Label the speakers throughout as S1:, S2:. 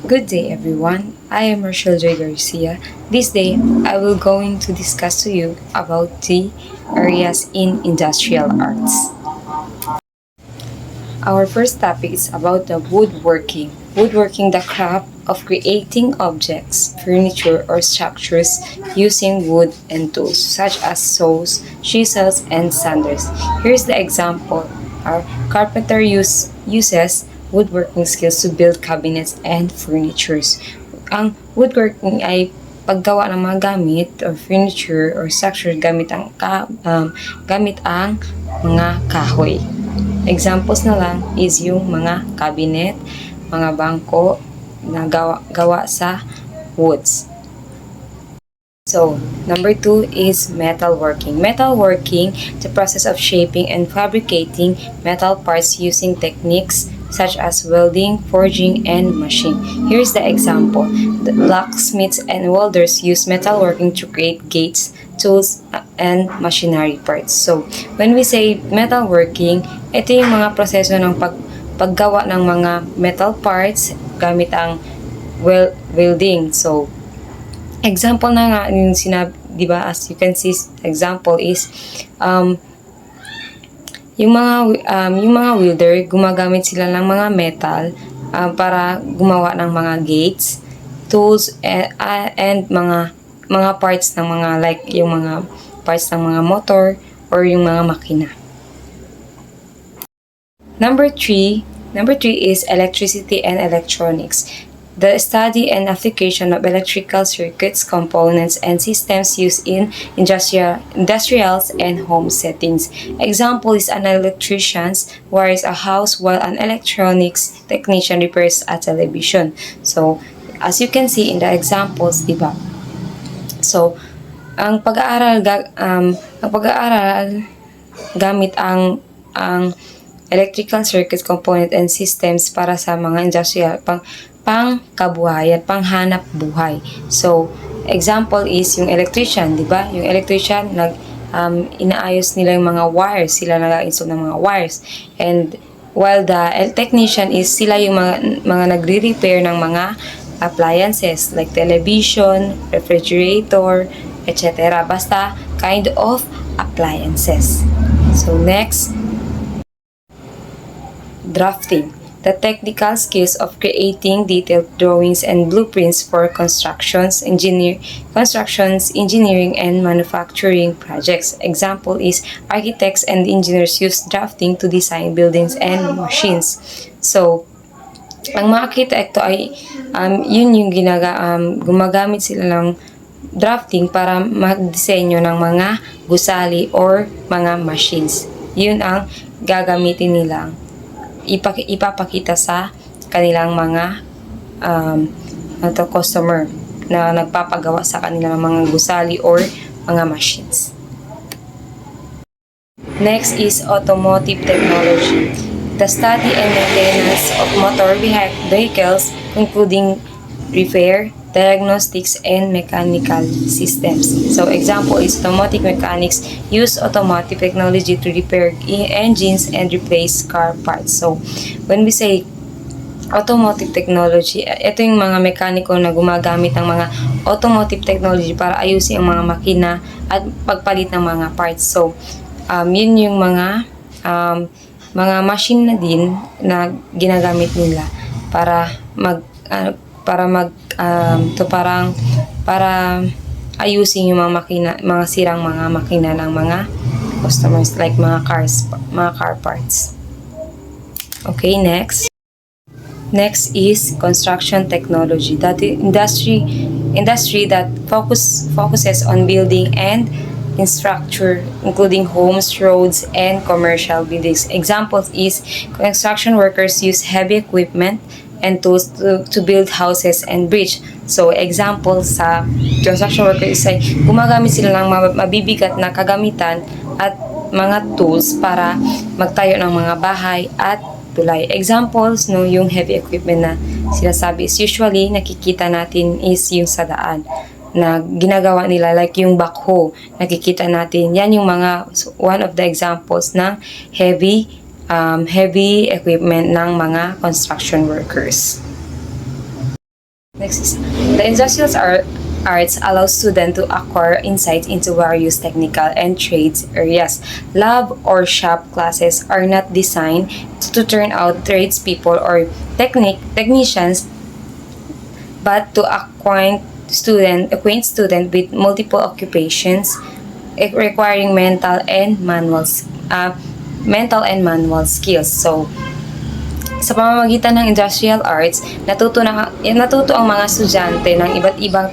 S1: Good day everyone, I am Rochelle J. Garcia. This day, I will going to discuss to you about the areas in industrial arts. Our first topic is about the woodworking. Woodworking, the craft of creating objects, furniture, or structures using wood and tools such as saws, chisels, and sanders. Here's the example. Our carpenter uses woodworking skills to build cabinets and furnitures. Ang woodworking ay paggawa ng mga gamit or furniture or structure gamit ang mga kahoy. Examples na lang is yung mga cabinet, mga bangko na gawa sa woods. So, number 2 is metalworking. Metalworking, the process of shaping and fabricating metal parts using techniques such as welding, forging, and machining. Here's the example. The blacksmiths and welders use metalworking to create gates, tools, and machinery parts. So, when we say metalworking, ito yung mga proseso ng paggawa ng mga metal parts gamit ang welding. So, example na nga yung sinabi, di ba, as you can see, example is yung mga welder, gumagamit sila ng mga metal para gumawa ng mga gates, tools, and mga parts ng mga like yung mga parts ng mga motor or yung mga makina. Number 3 is electricity and electronics. The study and application of electrical circuits, components, and systems used in industrials and home settings. Example is an electrician wires a house while an electronics technician repairs a television. So, as you can see in the examples, diba? So, ang pag-aaral gamit ang electrical circuits, component, and systems para sa mga industrial pangkabuhayan, panghanap buhay. So, example is yung electrician, di ba? Yung electrician, inaayos nila yung mga wires, sila nag-install ng mga wires. And while the technician is sila yung mga nagre-repair ng mga appliances like television, refrigerator, etc. Basta kind of appliances. So, next, drafting. The technical skills of creating detailed drawings and blueprints for constructions, engineering, and manufacturing projects. Example is architects and engineers use drafting to design buildings and machines. So, ang mga arkitekto ay yun yung gumagamit sila ng drafting para magdisenyo ng mga gusali or mga machines. Yun ang gagamitin nila, ipapakita sa kanilang mga customer na nagpapagawa sa kanila ng mga gusali or mga machines. Next is automotive technology. The study and maintenance of motor vehicles, including repair, diagnostics, and mechanical systems. So, example is automotive mechanics use automotive technology to repair engines and replace car parts. So, when we say automotive technology, ito yung mga mekaniko na gumagamit ng mga automotive technology para ayusin ang mga makina at pagpalit ng mga parts. So, yun yung mga machine na din na ginagamit nila para ayusin yung mga makina, mga sirang mga makina ng mga customers like mga car parts. Okay, next is construction technology. That industry that focuses on building and infrastructure, including homes, roads, and commercial buildings. Examples is construction workers use heavy equipment and tools to build houses and bridge. So, example sa construction workers ay gumagamit sila ng mabibigat na kagamitan at mga tools para magtayo ng mga bahay at tulay. Examples, yung heavy equipment na sinasabi is usually nakikita natin is yung sa daan na ginagawa nila, like yung backhoe, nakikita natin. Yan yung one of the examples ng heavy equipment ng mga construction workers. Next is, the industrial arts allow students to acquire insights into various technical and trades areas. Lab or shop classes are not designed to turn out tradespeople or technicians, but to acquaint student with multiple occupations requiring mental and manual skills. So, sa pamamagitan ng industrial arts, natuto ang mga estudyante ng iba't ibang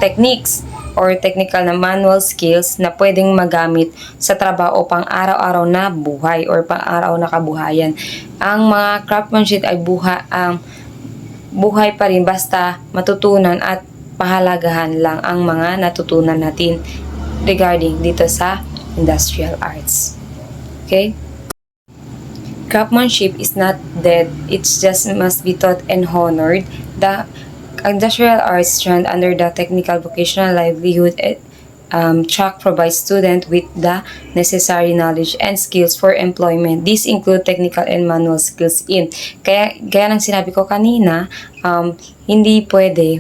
S1: techniques or technical na manual skills na pwedeng magamit sa trabaho o pang-araw-araw na buhay or pang-araw na kabuhayan. Ang mga craftsmanship ay buhay pa rin basta matutunan at pahalagahan lang ang mga natutunan natin regarding dito sa industrial arts. Okay? Craftsmanship is not dead, it just must be taught and honored. The industrial arts strand under the technical vocational livelihood track provides students with the necessary knowledge and skills for employment. These include technical and manual skills in. Kaya nang sinabi ko kanina, hindi pwede,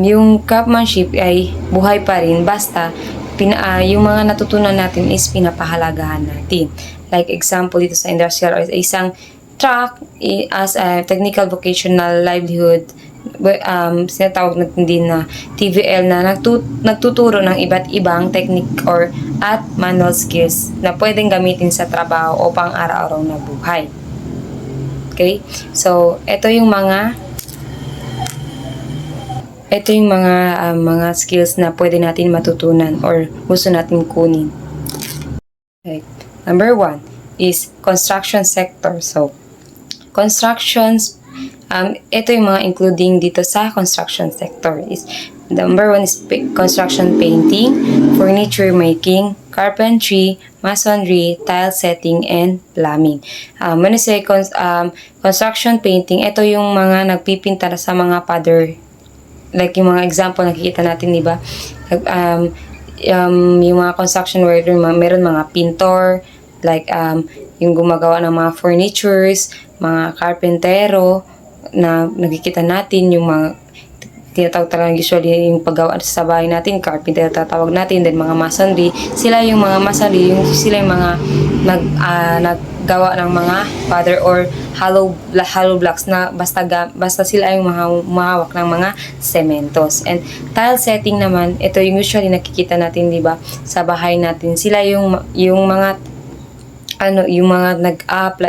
S1: yung craftsmanship ay buhay pa rin basta yung mga natutunan natin is pinapahalagahan natin. Like example dito sa industrial arts, isang track as a technical vocational livelihood, sinatawag natin din na TVL na nagtuturo ng iba't ibang technique at manual skills na pwedeng gamitin sa trabaho o pang araw-araw na buhay. Okay? So, ito yung mga skills na pwede natin matutunan or gusto natin kunin. Okay. Number 1 is construction sector. So, constructions, ito yung mga including dito sa construction sector. Number 1 is construction painting, furniture making, carpentry, masonry, tile setting, and plumbing. When I say construction painting, ito yung mga nagpipinta sa mga pader. Like yung mga example nakikita natin, di ba? Yung mga construction worker, meron mga pintor, like yung gumagawa ng mga furnitures, mga karpentero na nakikita natin, yung mga tinatawag talaga usually yung paggawa sa bahay natin, carpenter tatawag natin, then mga masonry, sila yung mga naggawa ng mga powder or hollow blocks na basta sila yung mahawak ng mga sementos. And tile setting naman, ito yung usually nakikita natin, di ba, sa bahay natin, sila yung mga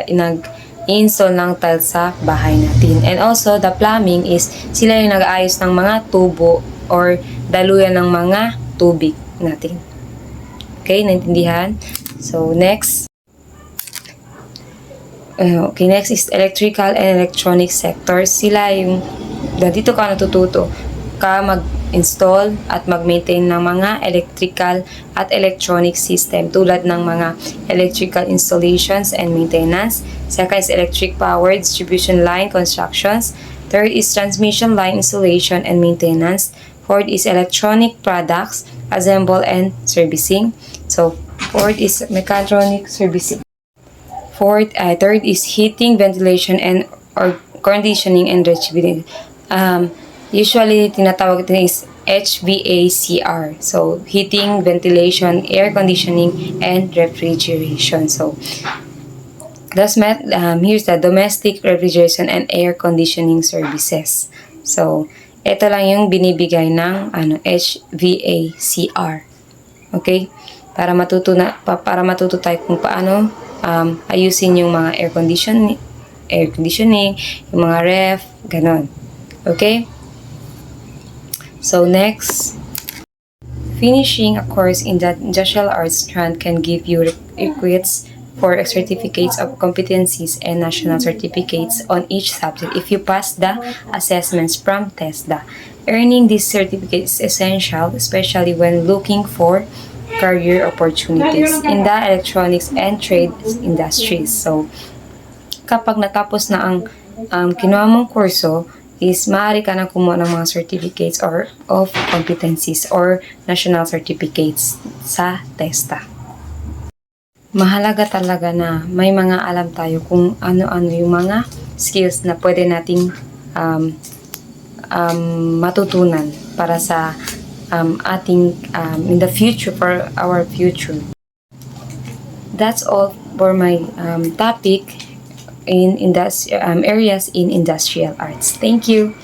S1: nag-install ng tiles sa bahay natin. And also, the plumbing is sila yung nag-aayos ng mga tubo or daluyan ng mga tubig natin. Okay, naintindihan? So, next. Next is electrical and electronic sectors. Sila yung, dito ka natututo ka mag-install at mag-maintain ng mga electrical at electronic system tulad ng mga electrical installations and maintenance. Second is electric power distribution line constructions. Third is transmission line installation and maintenance. Fourth is electronic products assemble and servicing. So, fourth is mechatronic servicing. Third is heating, ventilation, and or conditioning and refrigerating. Usually, tinatawag ito is HVACR. So, heating, ventilation, air conditioning, and refrigeration. So, here's the domestic refrigeration and air conditioning services. So, ito lang yung binibigay ng HVACR. Okay? Para matuto tayo kung paano ayusin yung mga air conditioning, yung mga ref, ganon. Okay? So, next, finishing a course in the industrial arts strand can give you requisites for certificates of competencies and national certificates on each subject if you pass the assessments from TESDA. Earning this certificate is essential, especially when looking for career opportunities in the electronics and trade industries. So, kapag natapos na ang kinuha mong kurso, is maaari ka na kumuha ng mga certificates or of competencies or national certificates sa TESDA. Mahalaga talaga na may mga alam tayo kung ano-ano yung mga skills na pwede nating matutunan para sa ating in the future, for our future. That's all for my topic in areas in industrial arts. Thank you.